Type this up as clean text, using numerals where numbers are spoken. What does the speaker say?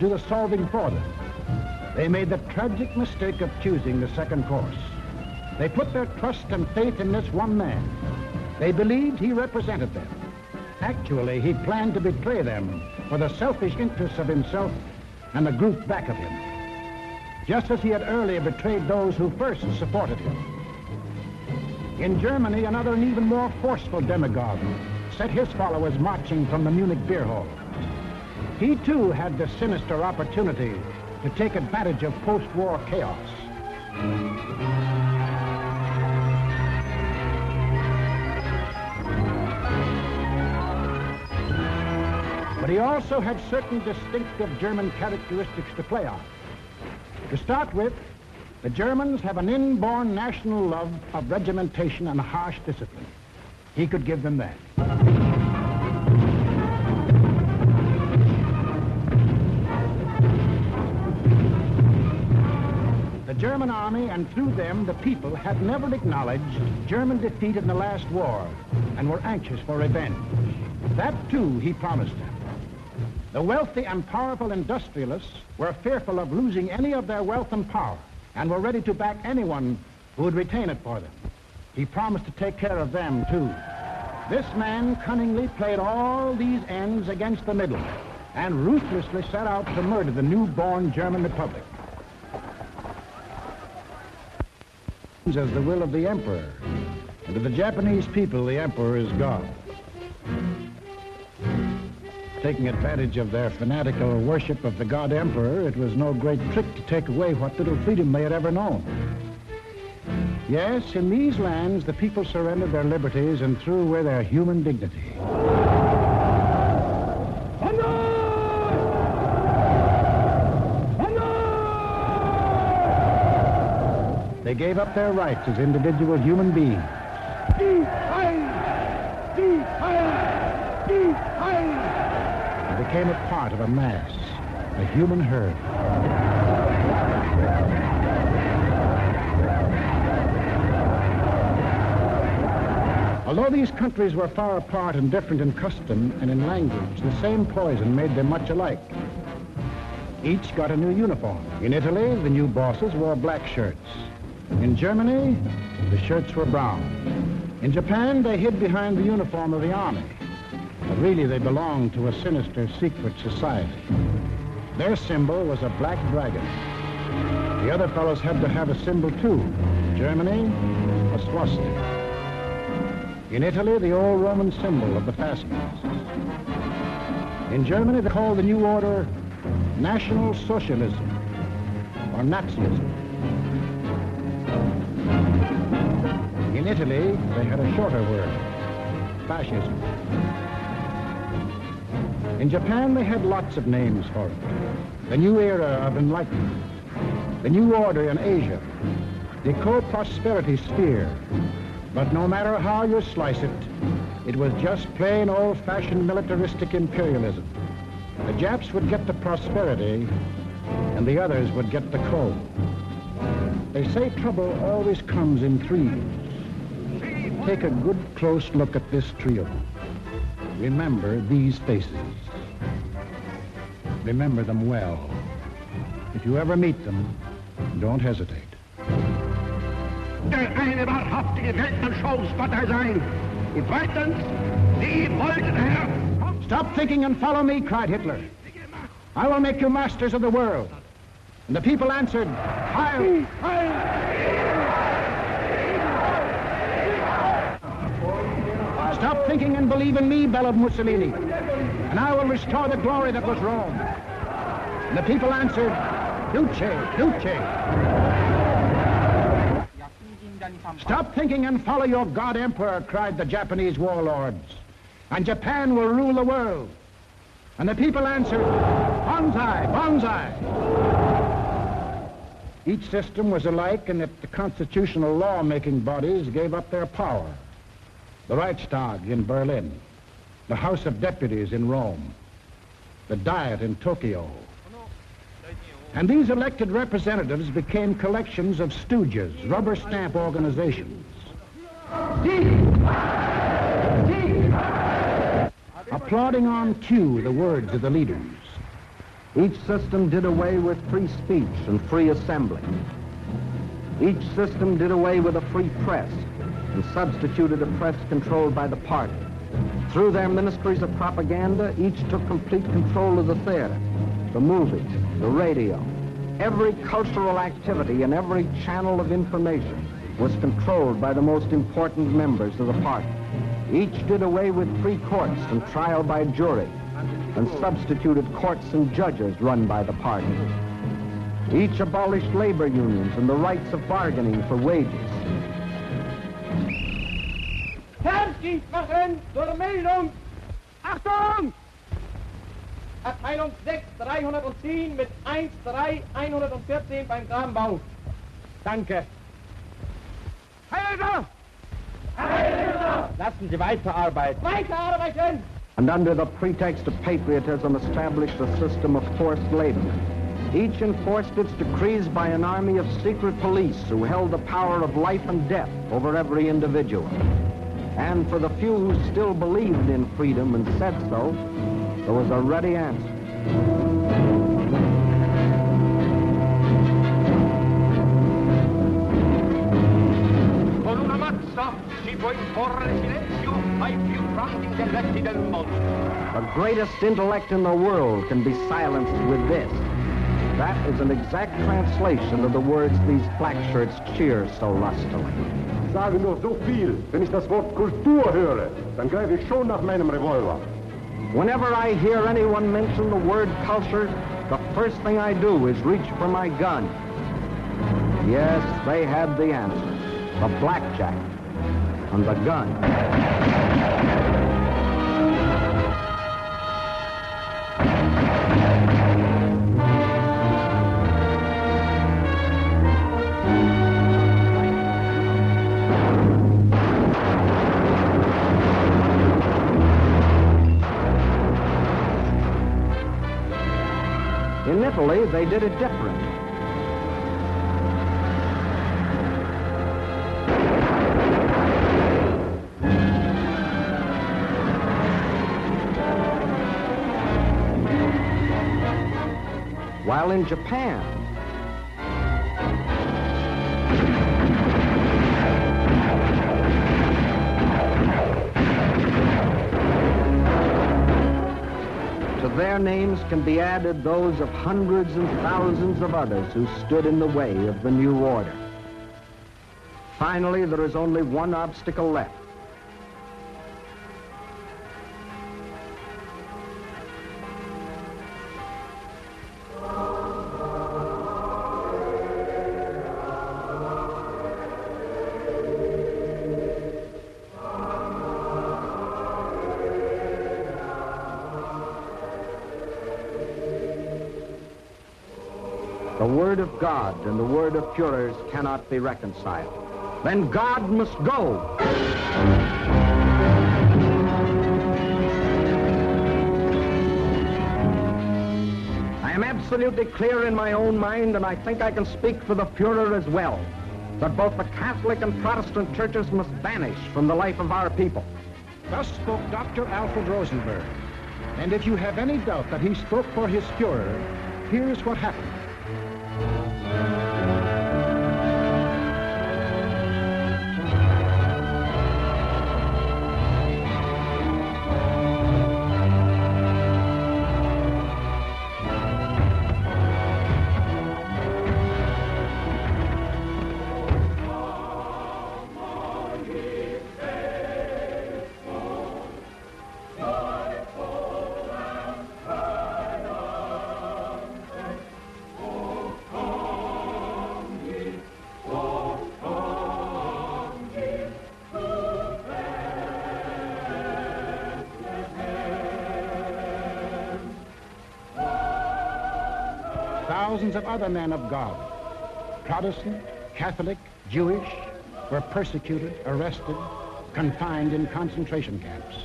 do the solving for them. They made the tragic mistake of choosing the second course. They put their trust and faith in this one man. They believed he represented them. Actually, he planned to betray them for the selfish interests of himself and the group back of him, just as he had earlier betrayed those who first supported him. In Germany, another and even more forceful demagogue set his followers marching from the Munich beer hall. He too had the sinister opportunity to take advantage of post-war chaos. But he also had certain distinctive German characteristics to play on. To start with, the Germans have an inborn national love of regimentation and harsh discipline. He could give them that. The German army, and through them the people, had never acknowledged German defeat in the last war and were anxious for revenge. That too he promised them. The wealthy and powerful industrialists were fearful of losing any of their wealth and power and were ready to back anyone who would retain it for them. He promised to take care of them too. This man cunningly played all these ends against the middle and ruthlessly set out to murder the newborn German Republic. As the will of the emperor, and to the Japanese people, the emperor is God. Taking advantage of their fanatical worship of the god emperor, it was no great trick to take away what little freedom they had ever known. Yes, in these lands, the people surrendered their liberties and threw away their human dignity. They gave up their rights as individual human beings. Became a part of a mass, a human herd. Although these countries were far apart and different in custom and in language, the same poison made them much alike. Each got a new uniform. In Italy, the new bosses wore black shirts. In Germany, the shirts were brown. In Japan, they hid behind the uniform of the army. But really, they belonged to a sinister, secret society. Their symbol was a black dragon. The other fellows had to have a symbol, too. Germany, a swastika. In Italy, the old Roman symbol of the fascists. In Germany, they called the new order National Socialism, or Nazism. In Italy, they had a shorter word, fascism. In Japan, they had lots of names for it. The new era of enlightenment, the new order in Asia, the co-prosperity sphere. But no matter how you slice it, it was just plain old-fashioned militaristic imperialism. The Japs would get the prosperity, and the others would get the coal. They say trouble always comes in threes. Take a good close look at this trio. Remember these faces. Remember them well. If you ever meet them, don't hesitate. Eine wahrhaftige Weltmannschauspartei sein. Und zweitens, Sie wollten, Herr... Stop thinking and follow me, cried Hitler. I will make you masters of the world. And the people answered, Heil! Heil! Stop thinking and believe in me, bellowed Mussolini, and I will restore the glory that was Rome. And the people answered, Duce, Duce. Stop thinking and follow your God Emperor, cried the Japanese warlords, and Japan will rule the world. And the people answered, Banzai, Banzai. Each system was alike in that the constitutional law-making bodies gave up their power. The Reichstag in Berlin, the House of Deputies in Rome, the Diet in Tokyo. And these elected representatives became collections of stooges, rubber stamp organizations. Applauding on cue the words of the leaders. Each system did away with free speech and free assembly. Each system did away with a free press and substituted a press controlled by the party. Through their ministries of propaganda, each took complete control of the theater, the movies, the radio. Every cultural activity and every channel of information was controlled by the most important members of the party. Each did away with free courts and trial by jury, and substituted courts and judges run by the party. Each abolished labor unions and the rights of bargaining for wages. Fertig machen zur Meldung! Achtung! Abteilung 6, 310 mit 1-3-114 beim Grabenbau. Danke. Heiler! Heiler! Lassen Sie weiterarbeiten. Weiterarbeiten! And under the pretext of patriotism established a system of forced labor. Each enforced its decrees by an army of secret police who held the power of life and death over every individual. And for the few who still believed in freedom and said so, there was a ready answer. Con una mazza si può imporre silenzio ai più grandi intelletti del mondo. The greatest intellect in the world can be silenced with this. That is an exact translation of the words these black shirts cheer so lustily. Sage nur so viel. Wenn ich das Wort Kultur höre, dann greife ich schon nach meinem Revolver. Whenever I hear anyone mention the word culture, the first thing I do is reach for my gun. Yes, they had the answer. The blackjack and the gun. In Italy, they did it different. While in Japan, to their names can be added those of hundreds and thousands of others who stood in the way of the new order. Finally, there is only one obstacle left. The word of God and the word of Führers cannot be reconciled. Then God must go. I am absolutely clear in my own mind, and I think I can speak for the Führer as well, that both the Catholic and Protestant churches must vanish from the life of our people. Thus spoke Dr. Alfred Rosenberg. And if you have any doubt that he spoke for his Führer, here's what happened. Thousands of other men of God, Protestant, Catholic, Jewish, were persecuted, arrested, confined in concentration camps.